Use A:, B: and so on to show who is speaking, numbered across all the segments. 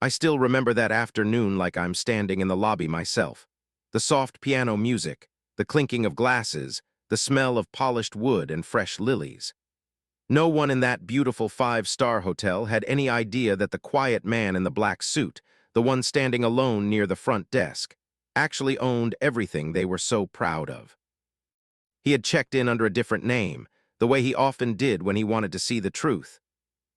A: I still remember that afternoon like I'm standing in the lobby myself. The soft piano music, the clinking of glasses, the smell of polished wood and fresh lilies. No one in that beautiful five-star hotel had any idea that the quiet man in the black suit, the one standing alone near the front desk, actually owned everything they were so proud of. He had checked in under a different name, the way he often did when he wanted to see the truth.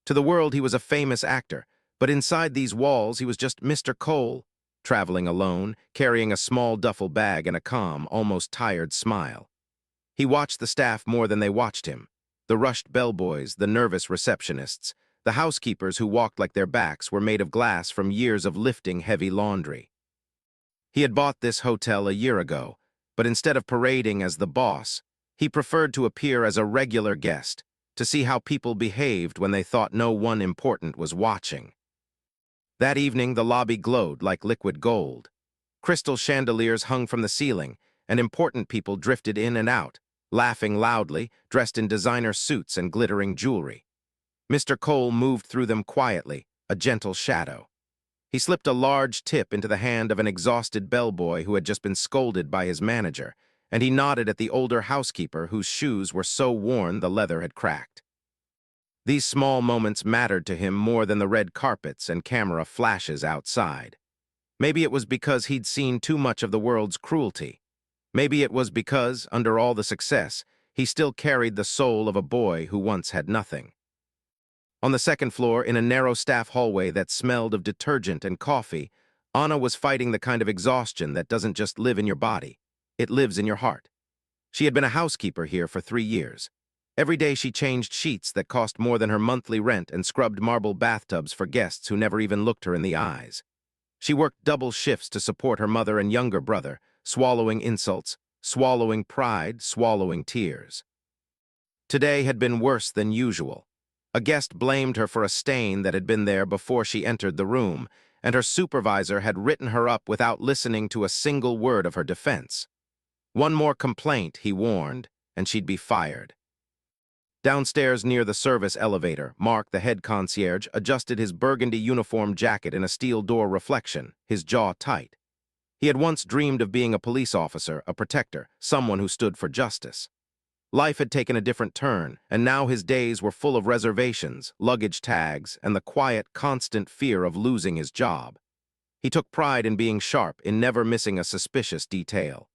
A: To the world, he was a famous actor, but inside these walls, he was just Mr. Cole, traveling alone, carrying a small duffel bag and a calm, almost tired smile. He watched the staff more than they watched him. The rushed bellboys, the nervous receptionists, the housekeepers who walked like their backs were made of glass from years of lifting heavy laundry. He had bought this hotel a year ago, but instead of parading as the boss, he preferred to appear as a regular guest, to see how people behaved when they thought no one important was watching. That evening, the lobby glowed like liquid gold. Crystal chandeliers hung from the ceiling, and important people drifted in and out, laughing loudly, dressed in designer suits and glittering jewelry. Mr. Cole moved through them quietly, a gentle shadow. He slipped a large tip into the hand of an exhausted bellboy who had just been scolded by his manager, and he nodded at the older housekeeper whose shoes were so worn the leather had cracked. These small moments mattered to him more than the red carpets and camera flashes outside. Maybe it was because he'd seen too much of the world's cruelty. Maybe it was because, under all the success, he still carried the soul of a boy who once had nothing. On the second floor, in a narrow staff hallway that smelled of detergent and coffee, Anna was fighting the kind of exhaustion that doesn't just live in your body, it lives in your heart. She had been a housekeeper here for 3 years. Every day she changed sheets that cost more than her monthly rent and scrubbed marble bathtubs for guests who never even looked her in the eyes. She worked double shifts to support her mother and younger brother, swallowing insults, swallowing pride, swallowing tears. Today had been worse than usual. A guest blamed her for a stain that had been there before she entered the room, and her supervisor had written her up without listening to a single word of her defense. One more complaint, he warned, and she'd be fired. Downstairs near the service elevator, Mark, the head concierge, adjusted his burgundy uniform jacket in a steel door reflection, his jaw tight. He had once dreamed of being a police officer, a protector, someone who stood for justice. Life had taken a different turn, and now his days were full of reservations, luggage tags, and the quiet, constant fear of losing his job. He took pride in being sharp, in never missing a suspicious detail.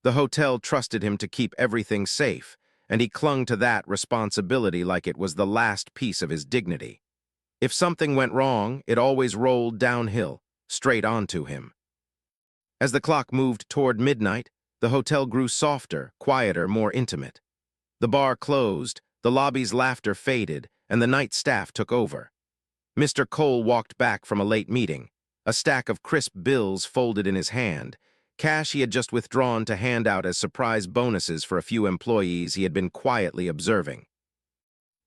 A: The hotel trusted him to keep everything safe, and he clung to that responsibility like it was the last piece of his dignity. If something went wrong, it always rolled downhill, straight onto him. As the clock moved toward midnight, the hotel grew softer, quieter, more intimate. The bar closed, the lobby's laughter faded, and the night staff took over. Mr. Cole walked back from a late meeting, a stack of crisp bills folded in his hand, cash he had just withdrawn to hand out as surprise bonuses for a few employees he had been quietly observing.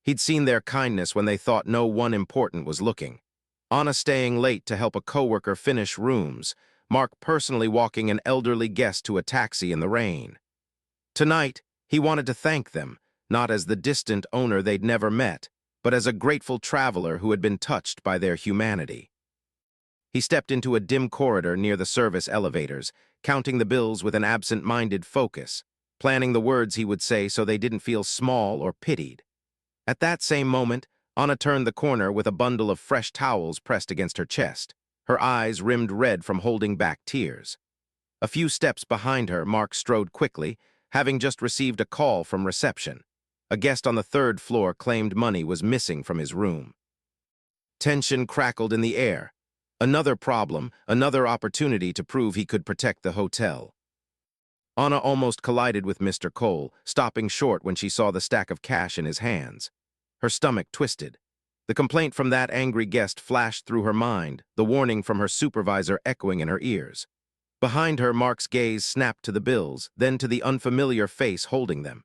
A: He'd seen their kindness when they thought no one important was looking. Anna staying late to help a coworker finish rooms, Mark personally walking an elderly guest to a taxi in the rain. Tonight, he wanted to thank them, not as the distant owner they'd never met, but as a grateful traveler who had been touched by their humanity. He stepped into a dim corridor near the service elevators, counting the bills with an absent-minded focus, planning the words he would say so they didn't feel small or pitied. At that same moment, Anna turned the corner with a bundle of fresh towels pressed against her chest, her eyes rimmed red from holding back tears. A few steps behind her, Mark strode quickly, having just received a call from reception. A guest on the 3rd floor claimed money was missing from his room. Tension crackled in the air. Another problem, another opportunity to prove he could protect the hotel. Anna almost collided with Mr. Cole, stopping short when she saw the stack of cash in his hands. Her stomach twisted. The complaint from that angry guest flashed through her mind, the warning from her supervisor echoing in her ears. Behind her, Mark's gaze snapped to the bills, then to the unfamiliar face holding them.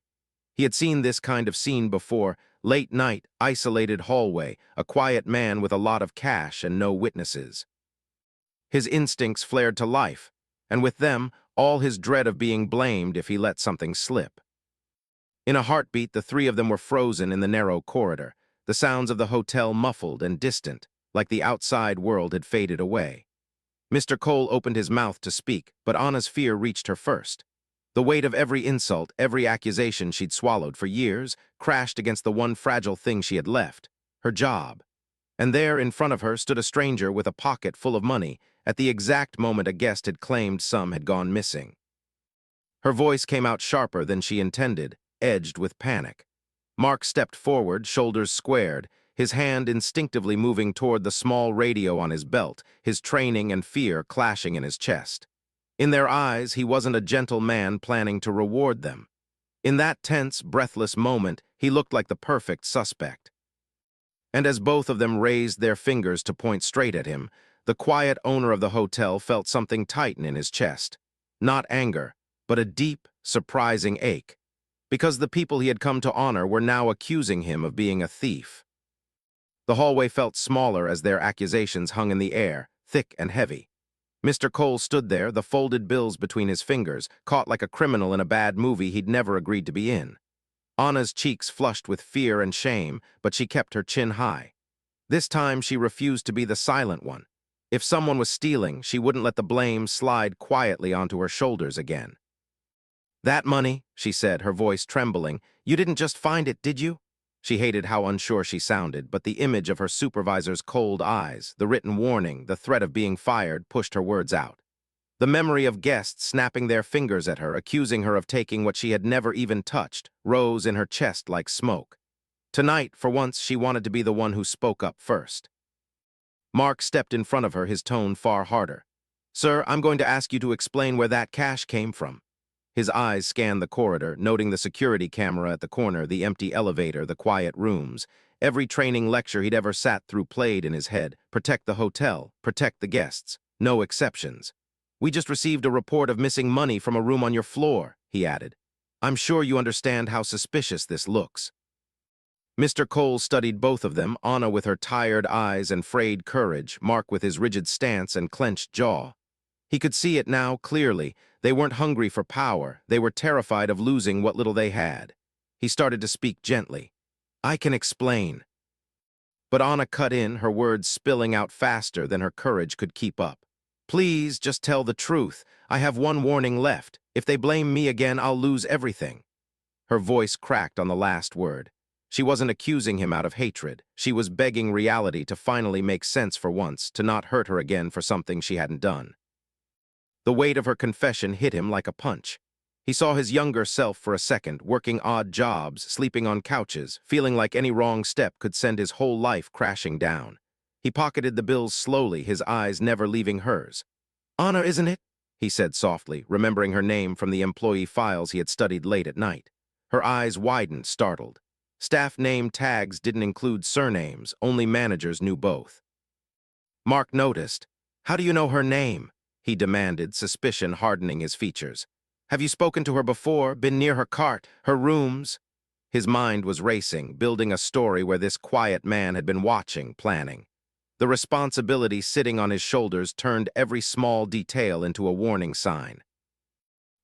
A: He had seen this kind of scene before, late night, isolated hallway, a quiet man with a lot of cash and no witnesses. His instincts flared to life, and with them, all his dread of being blamed if he let something slip. In a heartbeat, the three of them were frozen in the narrow corridor, the sounds of the hotel muffled and distant, like the outside world had faded away. Mr. Cole opened his mouth to speak, but Anna's fear reached her first. The weight of every insult, every accusation she'd swallowed for years, crashed against the one fragile thing she had left, her job. And there, in front of her, stood a stranger with a pocket full of money, at the exact moment a guest had claimed some had gone missing. Her voice came out sharper than she intended, edged with panic. Mark stepped forward, shoulders squared, his hand instinctively moving toward the small radio on his belt, his training and fear clashing in his chest. In their eyes, he wasn't a gentle man planning to reward them. In that tense, breathless moment, he looked like the perfect suspect. And as both of them raised their fingers to point straight at him, the quiet owner of the hotel felt something tighten in his chest. Not anger, but a deep, surprising ache. Because the people he had come to honor were now accusing him of being a thief. The hallway felt smaller as their accusations hung in the air, thick and heavy. Mr. Cole stood there, the folded bills between his fingers, caught like a criminal in a bad movie he'd never agreed to be in. Anna's cheeks flushed with fear and shame, but she kept her chin high. This time she refused to be the silent one. If someone was stealing, she wouldn't let the blame slide quietly onto her shoulders again. "That money," she said, her voice trembling, "you didn't just find it, did you?" She hated how unsure she sounded, but the image of her supervisor's cold eyes, the written warning, the threat of being fired, pushed her words out. The memory of guests snapping their fingers at her, accusing her of taking what she had never even touched, rose in her chest like smoke. Tonight, for once, she wanted to be the one who spoke up first. Mark stepped in front of her, his tone far harder. "Sir, I'm going to ask you to explain where that cash came from." His eyes scanned the corridor, noting the security camera at the corner, the empty elevator, the quiet rooms. Every training lecture he'd ever sat through played in his head. Protect the hotel, protect the guests, no exceptions. "We just received a report of missing money from a room on your floor," he added. "I'm sure you understand how suspicious this looks." Mr. Cole studied both of them, Anna with her tired eyes and frayed courage, Mark with his rigid stance and clenched jaw. He could see it now clearly. They weren't hungry for power. They were terrified of losing what little they had. He started to speak gently. "I can explain." But Anna cut in, her words spilling out faster than her courage could keep up. "Please, just tell the truth. I have one warning left. If they blame me again, I'll lose everything." Her voice cracked on the last word. She wasn't accusing him out of hatred. She was begging reality to finally make sense for once, to not hurt her again for something she hadn't done. The weight of her confession hit him like a punch. He saw his younger self for a second, working odd jobs, sleeping on couches, feeling like any wrong step could send his whole life crashing down. He pocketed the bills slowly, his eyes never leaving hers. "Anna, isn't it?" he said softly, remembering her name from the employee files he had studied late at night. Her eyes widened, startled. Staff name tags didn't include surnames, only managers knew both. Mark noticed. "How do you know her name?" he demanded, suspicion hardening his features. "Have you spoken to her before, been near her cart, her rooms?" His mind was racing, building a story where this quiet man had been watching, planning. The responsibility sitting on his shoulders turned every small detail into a warning sign.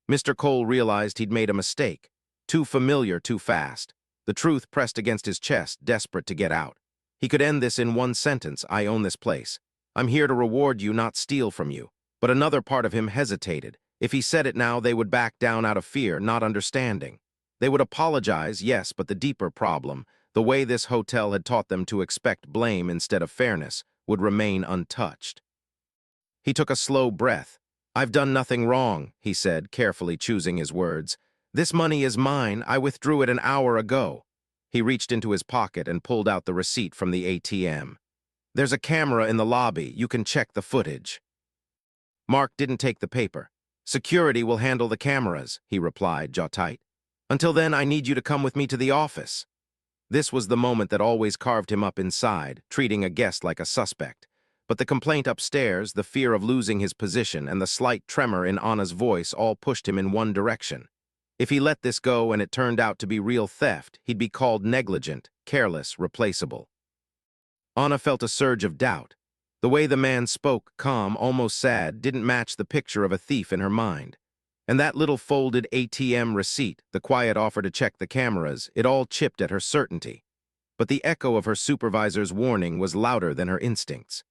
A: Mr. Cole realized he'd made a mistake. Too familiar, too fast. The truth pressed against his chest, desperate to get out. He could end this in one sentence: "I own this place. I'm here to reward you, not steal from you." But another part of him hesitated. If he said it now, they would back down out of fear, not understanding. They would apologize, yes, but the deeper problem, the way this hotel had taught them to expect blame instead of fairness, would remain untouched. He took a slow breath. "I've done nothing wrong," he said, carefully choosing his words. "This money is mine. I withdrew it an hour ago." He reached into his pocket and pulled out the receipt from the ATM. "There's a camera in the lobby. You can check the footage." Mark didn't take the paper. "Security will handle the cameras," he replied, jaw tight. "Until then, I need you to come with me to the office." This was the moment that always carved him up inside, treating a guest like a suspect. But the complaint upstairs, the fear of losing his position, and the slight tremor in Anna's voice all pushed him in one direction. If he let this go and it turned out to be real theft, he'd be called negligent, careless, replaceable. Anna felt a surge of doubt. The way the man spoke, calm, almost sad, didn't match the picture of a thief in her mind. And that little folded ATM receipt, the quiet offer to check the cameras, it all chipped at her certainty. but the echo of her supervisor's warning was louder than her instincts.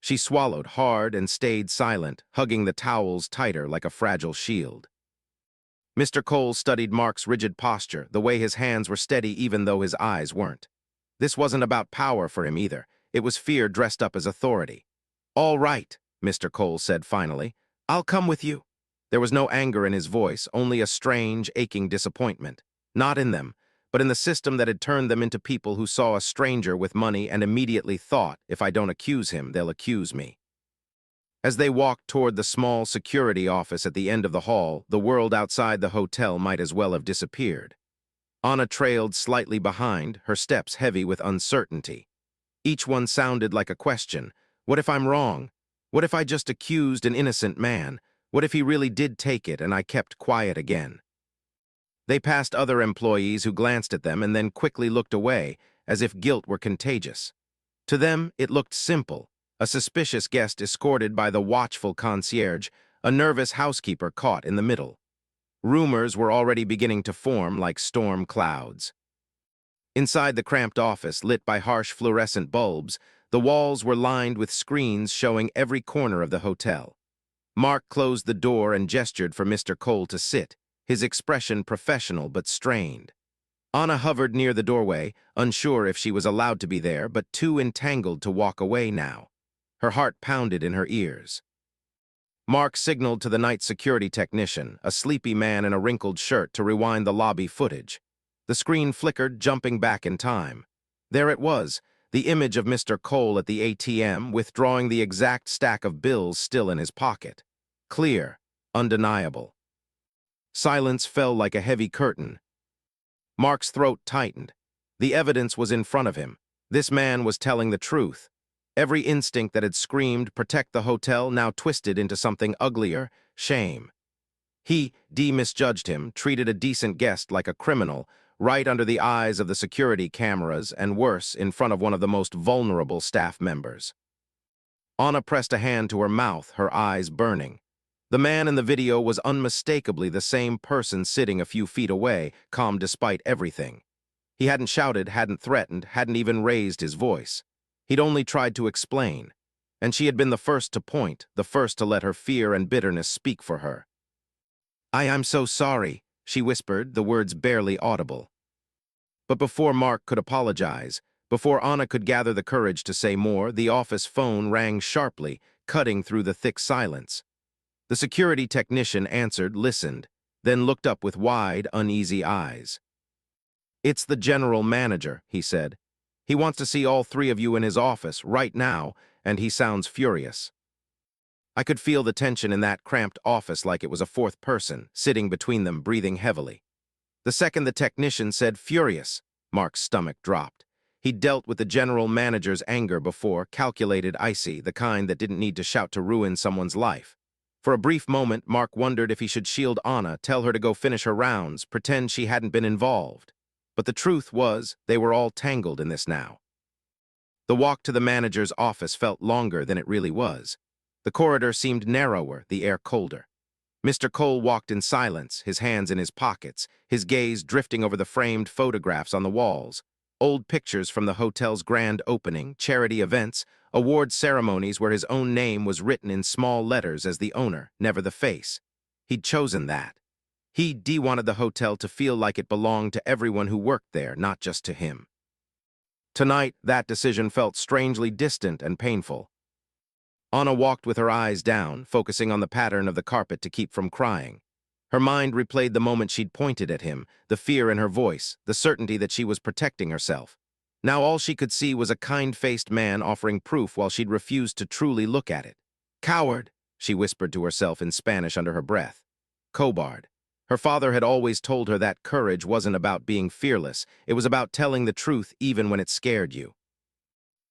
A: She swallowed hard and stayed silent, hugging the towels tighter like a fragile shield. Mr. Cole studied Mark's rigid posture, the way his hands were steady even though his eyes weren't. This wasn't about power for him either. It was fear dressed up as authority. "All right," Mr. Cole said finally. "I'll come with you." There was no anger in his voice, only a strange, aching disappointment. Not in them, but in the system that had turned them into people who saw a stranger with money and immediately thought, if I don't accuse him, they'll accuse me. As they walked toward the small security office at the end of the hall, the world outside the hotel might as well have disappeared. Anna trailed slightly behind, her steps heavy with uncertainty. Each one sounded like a question. What if I'm wrong? What if I just accused an innocent man? What if he really did take it and I kept quiet again? They passed other employees who glanced at them and then quickly looked away, as if guilt were contagious. To them, it looked simple: a suspicious guest escorted by the watchful concierge, a nervous housekeeper caught in the middle. Rumors were already beginning to form like storm clouds. Inside the cramped office, lit by harsh fluorescent bulbs, the walls were lined with screens showing every corner of the hotel. Mark closed the door and gestured for Mr. Cole to sit, his expression professional but strained. Anna hovered near the doorway, unsure if she was allowed to be there, but too entangled to walk away now. Her heart pounded in her ears. Mark signaled to the night security technician, a sleepy man in a wrinkled shirt, to rewind the lobby footage. The screen flickered, jumping back in time. There it was, the image of Mr. Cole at the ATM, withdrawing the exact stack of bills still in his pocket. Clear, undeniable. Silence fell like a heavy curtain. Mark's throat tightened. The evidence was in front of him. This man was telling the truth. Every instinct that had screamed, "Protect the hotel," now twisted into something uglier: shame. He misjudged him, treated a decent guest like a criminal, right under the eyes of the security cameras, and worse, in front of one of the most vulnerable staff members. Anna pressed a hand to her mouth, her eyes burning. The man in the video was unmistakably the same person sitting a few feet away, calm despite everything. He hadn't shouted, hadn't threatened, hadn't even raised his voice. He'd only tried to explain, and she had been the first to point, the first to let her fear and bitterness speak for her. I'm so sorry," she whispered, the words barely audible. But before Mark could apologize, before Anna could gather the courage to say more, the office phone rang sharply, cutting through the thick silence. The security technician answered, listened, then looked up with wide, uneasy eyes. "It's the general manager," he said. "He wants to see all three of you in his office right now, and he sounds furious." I could feel the tension in that cramped office, like it was a fourth person, sitting between them, breathing heavily. The second the technician said "furious," Mark's stomach dropped. He'd dealt with the general manager's anger before, calculated, icy, the kind that didn't need to shout to ruin someone's life. For a brief moment, Mark wondered if he should shield Anna, tell her to go finish her rounds, pretend she hadn't been involved. But the truth was, they were all tangled in this now. The walk to the manager's office felt longer than it really was. The corridor seemed narrower, the air colder. Mr. Cole walked in silence, his hands in his pockets, his gaze drifting over the framed photographs on the walls. Old pictures from the hotel's grand opening, charity events, award ceremonies where his own name was written in small letters as the owner, never the face. He'd chosen that. He wanted the hotel to feel like it belonged to everyone who worked there, not just to him. Tonight, that decision felt strangely distant and painful. Anna walked with her eyes down, focusing on the pattern of the carpet to keep from crying. Her mind replayed the moment she'd pointed at him, the fear in her voice, the certainty that she was protecting herself. Now all she could see was a kind-faced man offering proof while she'd refused to truly look at it. "Coward," she whispered to herself in Spanish under her breath. Cobard. Her father had always told her that courage wasn't about being fearless, it was about telling the truth even when it scared you.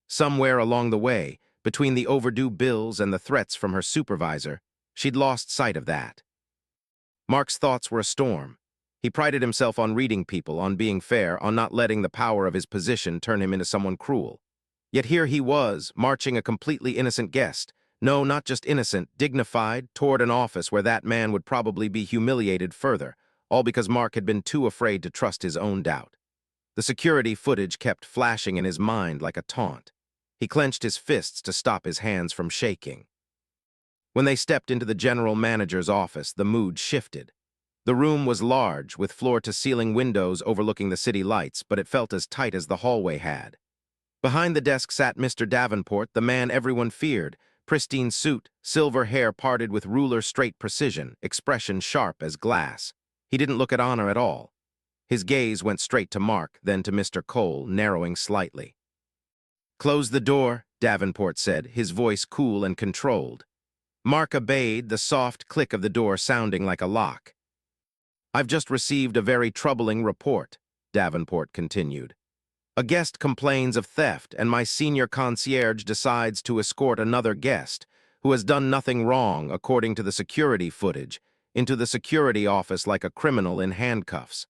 A: Somewhere along the way, between the overdue bills and the threats from her supervisor, she'd lost sight of that. Mark's thoughts were a storm. He prided himself on reading people, on being fair, on not letting the power of his position turn him into someone cruel. Yet here he was, marching a completely innocent guest. No, not just innocent, dignified, toward an office where that man would probably be humiliated further, all because Mark had been too afraid to trust his own doubt. The security footage kept flashing in his mind like a taunt. He clenched his fists to stop his hands from shaking. When they stepped into the general manager's office, the mood shifted. The room was large, with floor-to-ceiling windows overlooking the city lights, but it felt as tight as the hallway had. Behind the desk sat Mr. Davenport, the man everyone feared, pristine suit, silver hair parted with ruler-straight precision, expression sharp as glass. He didn't look at Anna at all. His gaze went straight to Mark, then to Mr. Cole, narrowing slightly. "Close the door," Davenport said, his voice cool and controlled. Mark obeyed, the soft click of the door sounding like a lock. "I've just received a very troubling report," Davenport continued. "A guest complains of theft, and my senior concierge decides to escort another guest, who has done nothing wrong, according to the security footage, into the security office like a criminal in handcuffs.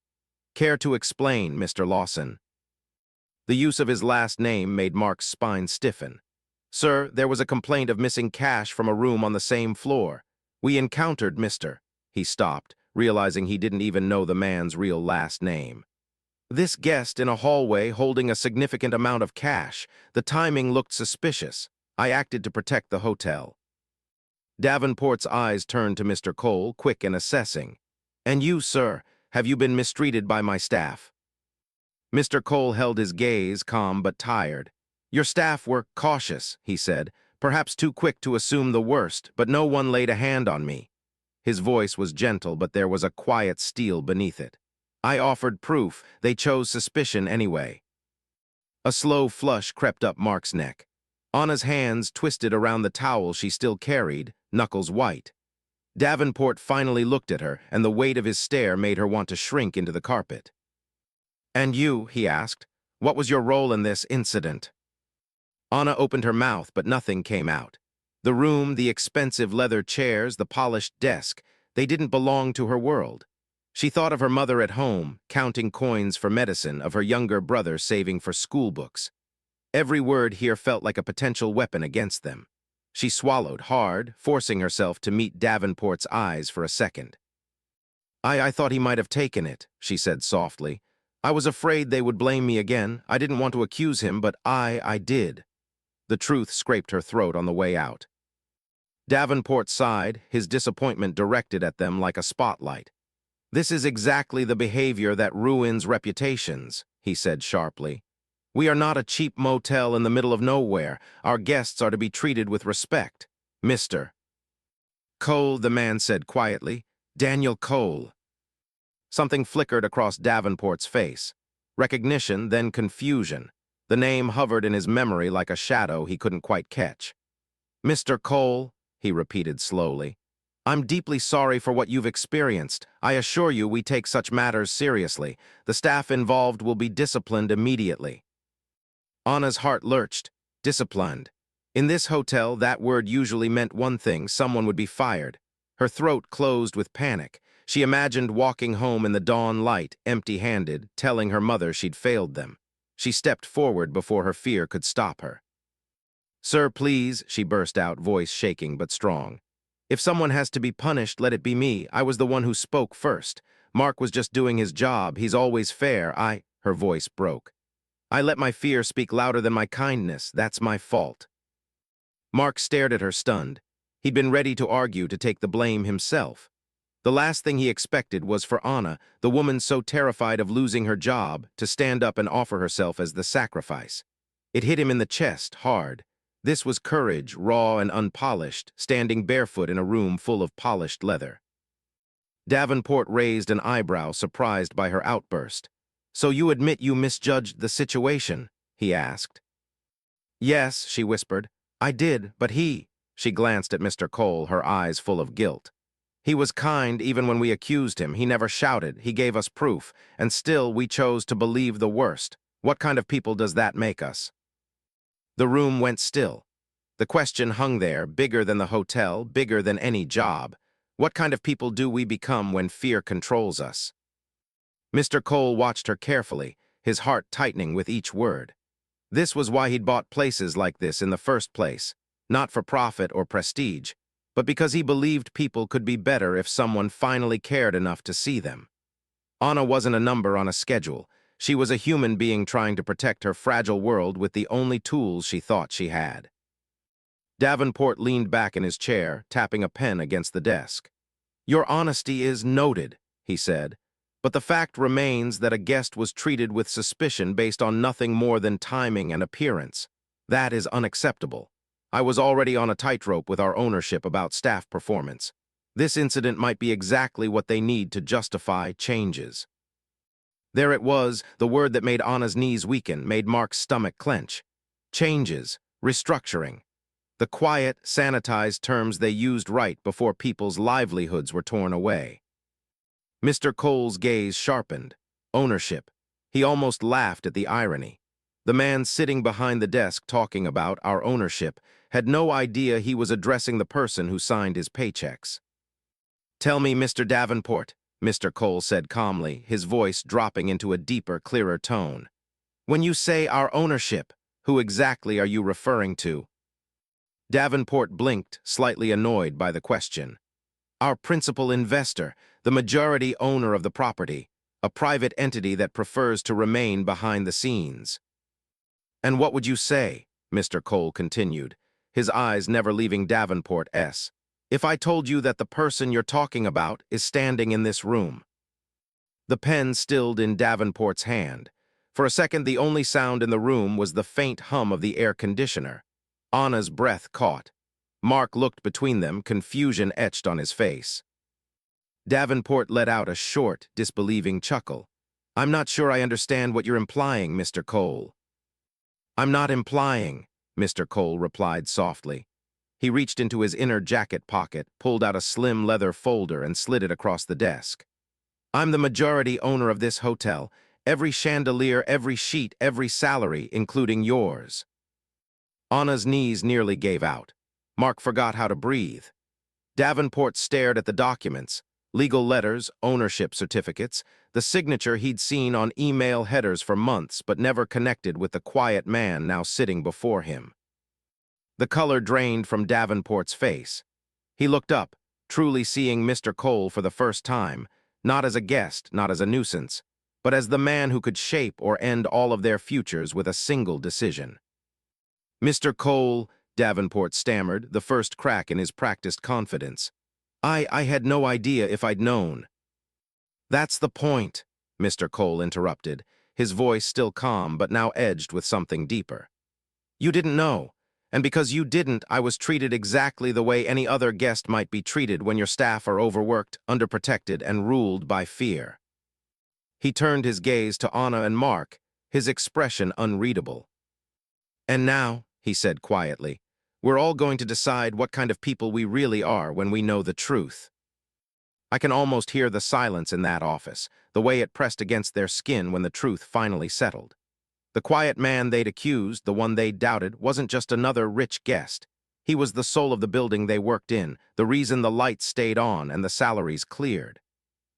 A: Care to explain, Mr. Lawson?" The use of his last name made Mark's spine stiffen. "Sir, there was a complaint of missing cash from a room on the same floor. We encountered Mr." He stopped, realizing he didn't even know the man's real last name. "This guest in a hallway holding a significant amount of cash. The timing looked suspicious. I acted to protect the hotel." Davenport's eyes turned to Mr. Cole, quick and assessing. "And you, sir, have you been mistreated by my staff?" Mr. Cole held his gaze, calm but tired. "Your staff were cautious," he said, "perhaps too quick to assume the worst, but no one laid a hand on me." His voice was gentle, but there was a quiet steel beneath it. "I offered proof. They chose suspicion anyway." A slow flush crept up Mark's neck. Anna's hands twisted around the towel she still carried, knuckles white. Davenport finally looked at her, and the weight of his stare made her want to shrink into the carpet. "And you," he asked, "what was your role in this incident?" Anna opened her mouth, but nothing came out. The room, the expensive leather chairs, the polished desk, they didn't belong to her world. She thought of her mother at home, counting coins for medicine, of her younger brother saving for school books. Every word here felt like a potential weapon against them. She swallowed hard, forcing herself to meet Davenport's eyes for a second. I thought he might have taken it," she said softly. "I was afraid they would blame me again. I didn't want to accuse him, but I did." The truth scraped her throat on the way out. Davenport sighed, his disappointment directed at them like a spotlight. "This is exactly the behavior that ruins reputations," he said sharply. "We are not a cheap motel in the middle of nowhere. Our guests are to be treated with respect. Mr. Cole," the man said quietly. "Daniel Cole." Something flickered across Davenport's face. Recognition, then confusion. The name hovered in his memory like a shadow he couldn't quite catch. "Mr. Cole," he repeated slowly, "I'm deeply sorry for what you've experienced. I assure you we take such matters seriously. The staff involved will be disciplined immediately." Anna's heart lurched. Disciplined. In this hotel, that word usually meant one thing: someone would be fired. Her throat closed with panic. She imagined walking home in the dawn light, empty-handed, telling her mother she'd failed them. She stepped forward before her fear could stop her. "Sir, please," she burst out, voice shaking but strong. "If someone has to be punished, let it be me. I was the one who spoke first. Mark was just doing his job. He's always fair. Her voice broke. "I let my fear speak louder than my kindness. That's my fault." Mark stared at her, stunned. He'd been ready to argue, to take the blame himself. The last thing he expected was for Anna, the woman so terrified of losing her job, to stand up and offer herself as the sacrifice. It hit him in the chest, hard. This was courage, raw and unpolished, standing barefoot in a room full of polished leather. Davenport raised an eyebrow, surprised by her outburst. "So you admit you misjudged the situation?" he asked. "Yes," she whispered. "I did, but he—" She glanced at Mr. Cole, her eyes full of guilt. "He was kind even when we accused him. He never shouted. He gave us proof. And still we chose to believe the worst. What kind of people does that make us?" The room went still. The question hung there, bigger than the hotel, bigger than any job. What kind of people do we become when fear controls us? Mr. Cole watched her carefully, his heart tightening with each word. This was why he'd bought places like this in the first place, not for profit or prestige, but because he believed people could be better if someone finally cared enough to see them. Anna wasn't a number on a schedule. She was a human being trying to protect her fragile world with the only tools she thought she had. Davenport leaned back in his chair, tapping a pen against the desk. "Your honesty is noted," he said, "but the fact remains that a guest was treated with suspicion based on nothing more than timing and appearance. That is unacceptable. I was already on a tightrope with our ownership about staff performance. This incident might be exactly what they need to justify changes." There it was, the word that made Anna's knees weaken, made Mark's stomach clench. Changes, restructuring. The quiet, sanitized terms they used right before people's livelihoods were torn away. Mr. Cole's gaze sharpened. Ownership. He almost laughed at the irony. The man sitting behind the desk talking about our ownership had no idea he was addressing the person who signed his paychecks. "Tell me, Mr. Davenport," Mr. Cole said calmly, his voice dropping into a deeper, clearer tone. "When you say our ownership, who exactly are you referring to?" Davenport blinked, slightly annoyed by the question. "Our principal investor, the majority owner of the property, a private entity that prefers to remain behind the scenes." "And what would you say?" Mr. Cole continued, his eyes never leaving Davenport's. "If I told you that the person you're talking about is standing in this room?" The pen stilled in Davenport's hand. For a second, the only sound in the room was the faint hum of the air conditioner. Anna's breath caught. Mark looked between them, confusion etched on his face. Davenport let out a short, disbelieving chuckle. "I'm not sure I understand what you're implying, Mr. Cole." "I'm not implying," Mr. Cole replied softly. He reached into his inner jacket pocket, pulled out a slim leather folder and slid it across the desk. "I'm the majority owner of this hotel. Every chandelier, every sheet, every salary, including yours." Anna's knees nearly gave out. Mark forgot how to breathe. Davenport stared at the documents, legal letters, ownership certificates, the signature he'd seen on email headers for months but never connected with the quiet man now sitting before him. The color drained from Davenport's face. He looked up, truly seeing Mr. Cole for the first time, not as a guest, not as a nuisance, but as the man who could shape or end all of their futures with a single decision. "Mr. Cole," Davenport stammered, the first crack in his practiced confidence. I had no idea if I'd known." "That's the point," Mr. Cole interrupted, his voice still calm but now edged with something deeper. "You didn't know, and because you didn't, I was treated exactly the way any other guest might be treated when your staff are overworked, underprotected, and ruled by fear." He turned his gaze to Anna and Mark, his expression unreadable. "And now," he said quietly, "we're all going to decide what kind of people we really are when we know the truth." I can almost hear the silence in that office, the way it pressed against their skin when the truth finally settled. The quiet man they'd accused, the one they doubted, wasn't just another rich guest. He was the soul of the building they worked in, the reason the lights stayed on and the salaries cleared.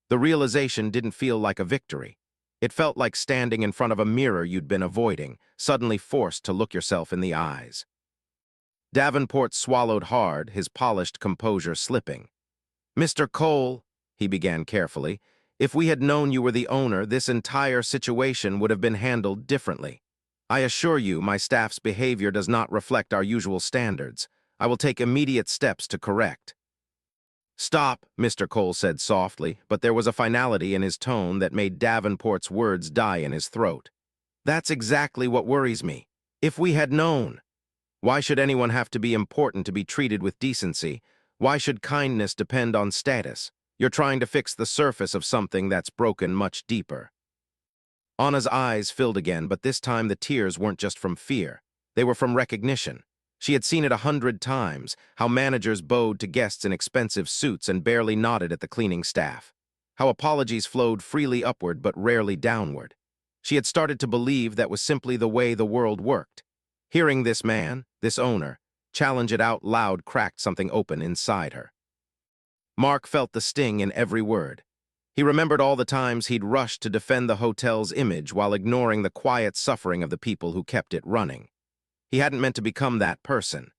A: The realization didn't feel like a victory. It felt like standing in front of a mirror you'd been avoiding, suddenly forced to look yourself in the eyes. Davenport swallowed hard, his polished composure slipping. "Mr. Cole," he began carefully, "if we had known you were the owner, this entire situation would have been handled differently. I assure you my staff's behavior does not reflect our usual standards. I will take immediate steps to correct." "Stop," Mr. Cole said softly, but there was a finality in his tone that made Davenport's words die in his throat. "That's exactly what worries me. If we had known. Why should anyone have to be important to be treated with decency? Why should kindness depend on status? You're trying to fix the surface of something that's broken much deeper." Anna's eyes filled again, but this time the tears weren't just from fear. They were from recognition. She had seen it 100 times, how managers bowed to guests in expensive suits and barely nodded at the cleaning staff. How apologies flowed freely upward but rarely downward. She had started to believe that was simply the way the world worked. Hearing this man, this owner, challenge it out loud cracked something open inside her. Mark felt the sting in every word. He remembered all the times he'd rushed to defend the hotel's image while ignoring the quiet suffering of the people who kept it running. He hadn't meant to become that person.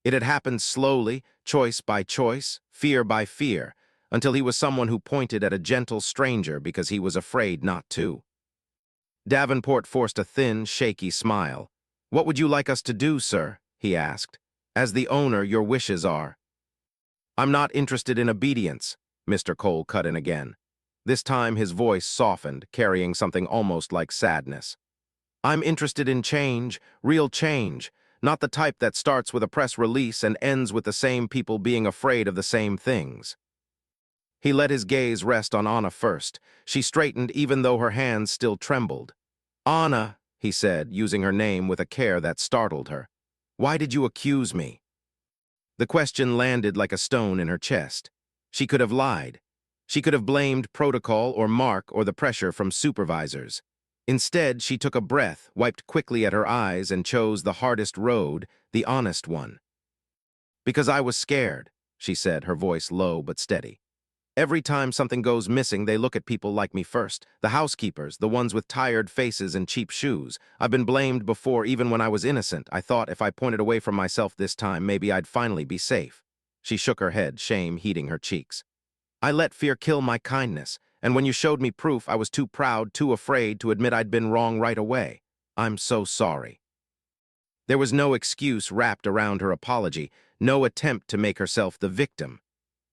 A: It had happened slowly, choice by choice, fear by fear, until he was someone who pointed at a gentle stranger because he was afraid not to. Davenport forced a thin, shaky smile. "What would you like us to do, sir?" he asked. "As the owner, your wishes are." "I'm not interested in obedience," Mr. Cole cut in again. This time his voice softened, carrying something almost like sadness. "I'm interested in change, real change, not the type that starts with a press release and ends with the same people being afraid of the same things." He let his gaze rest on Anna first. She straightened even though her hands still trembled. "Anna," he said, using her name with a care that startled her. "Why did you accuse me?" The question landed like a stone in her chest. She could have lied. She could have blamed protocol or Mark or the pressure from supervisors. Instead, she took a breath, wiped quickly at her eyes, and chose the hardest road, the honest one. "Because I was scared," she said, her voice low but steady. "Every time something goes missing, they look at people like me first. The housekeepers, the ones with tired faces and cheap shoes. I've been blamed before, even when I was innocent. I thought if I pointed away from myself this time, maybe I'd finally be safe." She shook her head, shame heating her cheeks. "I let fear kill my kindness, and when you showed me proof, I was too proud, too afraid to admit I'd been wrong right away. I'm so sorry." There was no excuse wrapped around her apology, no attempt to make herself the victim.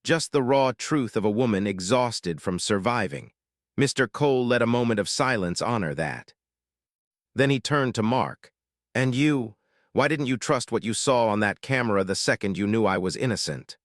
A: Just the raw truth of a woman exhausted from surviving. Mr. Cole let a moment of silence honor that. Then he turned to Mark. "And you? Why didn't you trust what you saw on that camera the second you knew I was innocent?"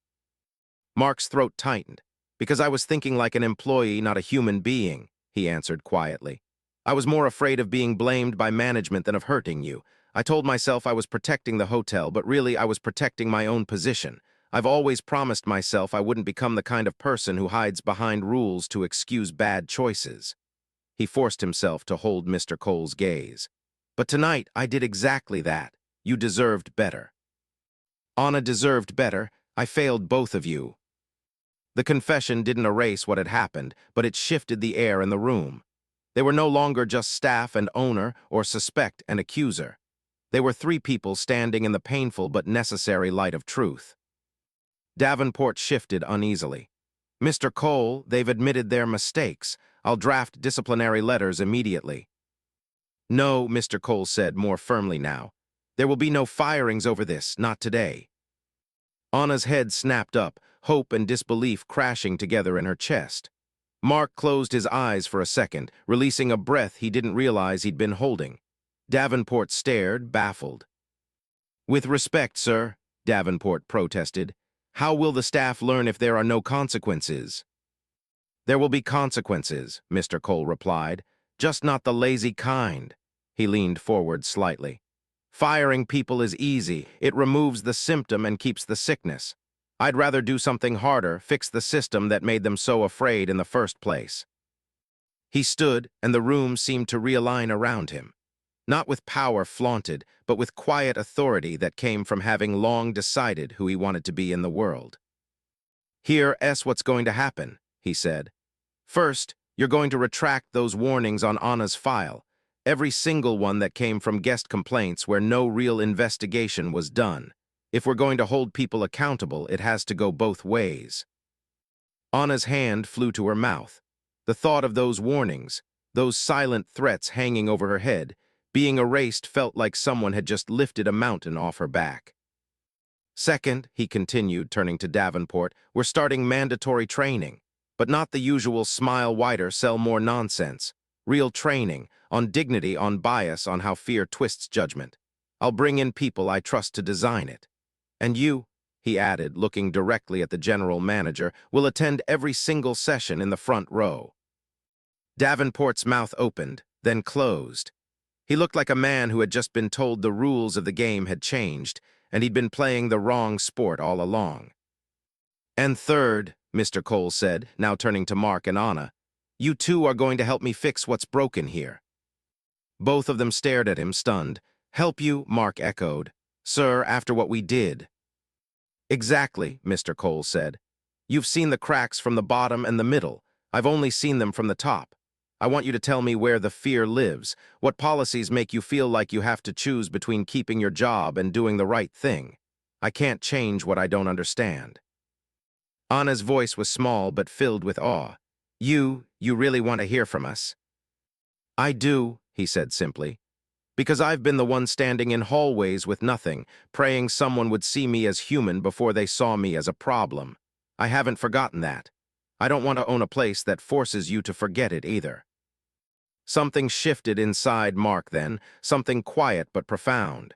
A: Mark's throat tightened. "Because I was thinking like an employee, not a human being," he answered quietly. "I was more afraid of being blamed by management than of hurting you. I told myself I was protecting the hotel, but really I was protecting my own position. I've always promised myself I wouldn't become the kind of person who hides behind rules to excuse bad choices." He forced himself to hold Mr. Cole's gaze. "But tonight I did exactly that. You deserved better." "Anna deserved better. I failed both of you." The confession didn't erase what had happened, but it shifted the air in the room. They were no longer just staff and owner or suspect and accuser. They were three people standing in the painful but necessary light of truth. Davenport shifted uneasily. "Mr. Cole, they've admitted their mistakes. I'll draft disciplinary letters immediately." "No," Mr. Cole said more firmly now. "There will be no firings over this, not today." Anna's head snapped up, hope and disbelief crashing together in her chest. Mark closed his eyes for a second, releasing a breath he didn't realize he'd been holding. Davenport stared, baffled. "With respect, sir," Davenport protested, "how will the staff learn if there are no consequences?" "There will be consequences," Mr. Cole replied, "just not the lazy kind." He leaned forward slightly. "Firing people is easy. It removes the symptom and keeps the sickness. I'd rather do something harder, fix the system that made them so afraid in the first place." He stood, and the room seemed to realign around him. Not with power flaunted, but with quiet authority that came from having long decided who he wanted to be in the world. "Here's what's going to happen," he said. "First, you're going to retract those warnings on Anna's file, every single one that came from guest complaints where no real investigation was done. If we're going to hold people accountable, it has to go both ways." Anna's hand flew to her mouth. The thought of those warnings, those silent threats hanging over her head, being erased felt like someone had just lifted a mountain off her back. "Second," he continued, turning to Davenport, "we're starting mandatory training, but not the usual smile wider, sell more nonsense. Real training, on dignity, on bias, on how fear twists judgment. I'll bring in people I trust to design it. And you," he added, looking directly at the general manager, "will attend every single session in the front row." Davenport's mouth opened, then closed. He looked like a man who had just been told the rules of the game had changed, and he'd been playing the wrong sport all along. "And third," Mr. Cole said, now turning to Mark and Anna, "you two are going to help me fix what's broken here." Both of them stared at him, stunned. "Help you?" Mark echoed. "Sir, after what we did." "Exactly," Mr. Cole said. "You've seen the cracks from the bottom and the middle. I've only seen them from the top. I want you to tell me where the fear lives, what policies make you feel like you have to choose between keeping your job and doing the right thing. I can't change what I don't understand." Anna's voice was small but filled with awe. You really want to hear from us?" I do, he said simply, because I've been the one standing in hallways with nothing, praying someone would see me as human before they saw me as a problem. I haven't forgotten that. I don't want to own a place that forces you to forget it either. Something shifted inside Mark then, something quiet but profound.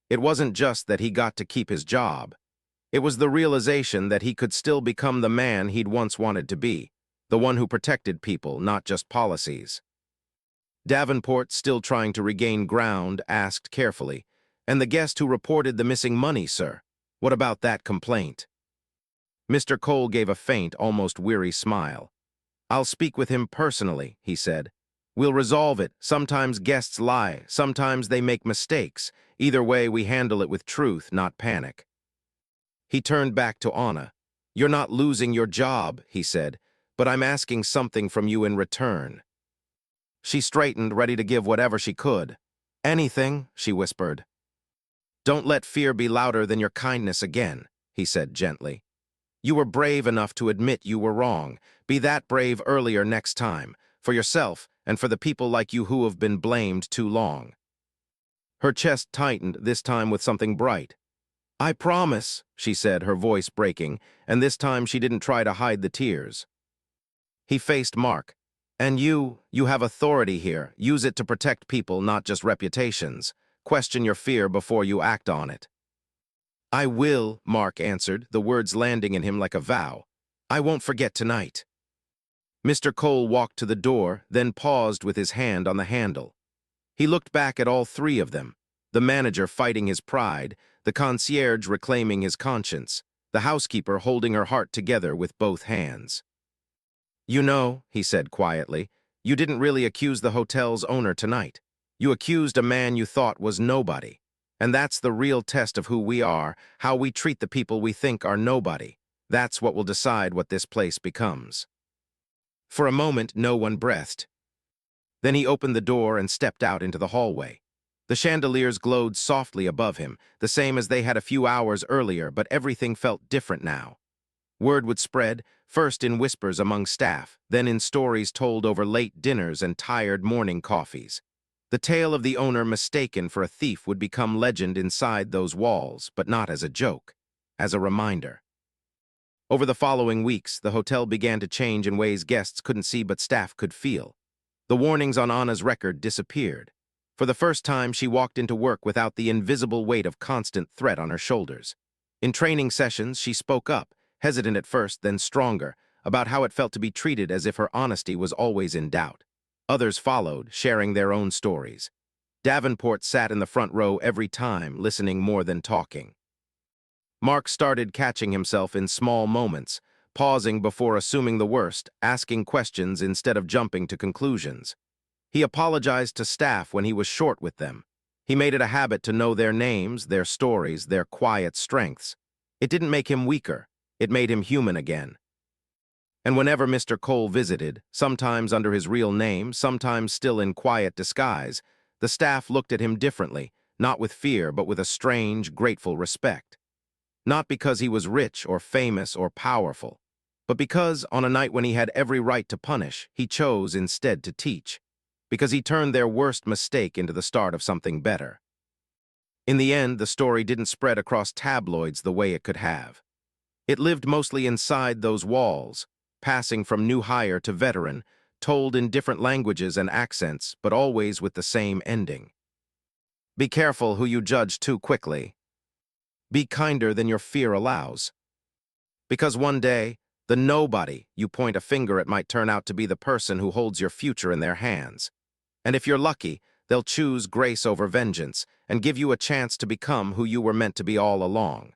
A: It wasn't just that he got to keep his job. It was the realization that he could still become the man he'd once wanted to be, the one who protected people, not just policies. Davenport, still trying to regain ground, asked carefully, "And the guest who reported the missing money, sir? What about that complaint?" Mr. Cole gave a faint, almost weary smile. "I'll speak with him personally," he said. "We'll resolve it. Sometimes guests lie, sometimes they make mistakes. Either way, we handle it with truth, not panic." He turned back to Anna. "You're not losing your job," he said, "but I'm asking something from you in return." She straightened, ready to give whatever she could. "Anything," she whispered. "Don't let fear be louder than your kindness again," he said gently. "You were brave enough to admit you were wrong. Be that brave earlier next time, for yourself and for the people like you who have been blamed too long." Her chest tightened, this time with something bright. "I promise," she said, her voice breaking, and this time she didn't try to hide the tears. He faced Mark. "And you have authority here. Use it to protect people, not just reputations. Question your fear before you act on it." "I will," Mark answered, the words landing in him like a vow. "I won't forget tonight." Mr. Cole walked to the door, then paused with his hand on the handle. He looked back at all three of them, the manager fighting his pride, the concierge reclaiming his conscience, the housekeeper holding her heart together with both hands. "You know," he said quietly, "you didn't really accuse the hotel's owner tonight. You accused a man you thought was nobody. And that's the real test of who we are, how we treat the people we think are nobody. That's what will decide what this place becomes." For a moment, no one breathed. Then he opened the door and stepped out into the hallway. The chandeliers glowed softly above him, the same as they had a few hours earlier, but everything felt different now. Word would spread, first in whispers among staff, then in stories told over late dinners and tired morning coffees. The tale of the owner mistaken for a thief would become legend inside those walls, but not as a joke, as a reminder. Over the following weeks, the hotel began to change in ways guests couldn't see but staff could feel. The warnings on Anna's record disappeared. For the first time, she walked into work without the invisible weight of constant threat on her shoulders. In training sessions, she spoke up, hesitant at first, then stronger, about how it felt to be treated as if her honesty was always in doubt. Others followed, sharing their own stories. Davenport sat in the front row every time, listening more than talking. Mark started catching himself in small moments, pausing before assuming the worst, asking questions instead of jumping to conclusions. He apologized to staff when he was short with them. He made it a habit to know their names, their stories, their quiet strengths. It didn't make him weaker. It made him human again. And whenever Mr. Cole visited, sometimes under his real name, sometimes still in quiet disguise, the staff looked at him differently, not with fear, but with a strange, grateful respect. Not because he was rich or famous or powerful, but because, on a night when he had every right to punish, he chose instead to teach. Because he turned their worst mistake into the start of something better. In the end, the story didn't spread across tabloids the way it could have. It lived mostly inside those walls, passing from new hire to veteran, told in different languages and accents, but always with the same ending. Be careful who you judge too quickly. Be kinder than your fear allows. Because one day, the nobody you point a finger at might turn out to be the person who holds your future in their hands. And if you're lucky, they'll choose grace over vengeance and give you a chance to become who you were meant to be all along.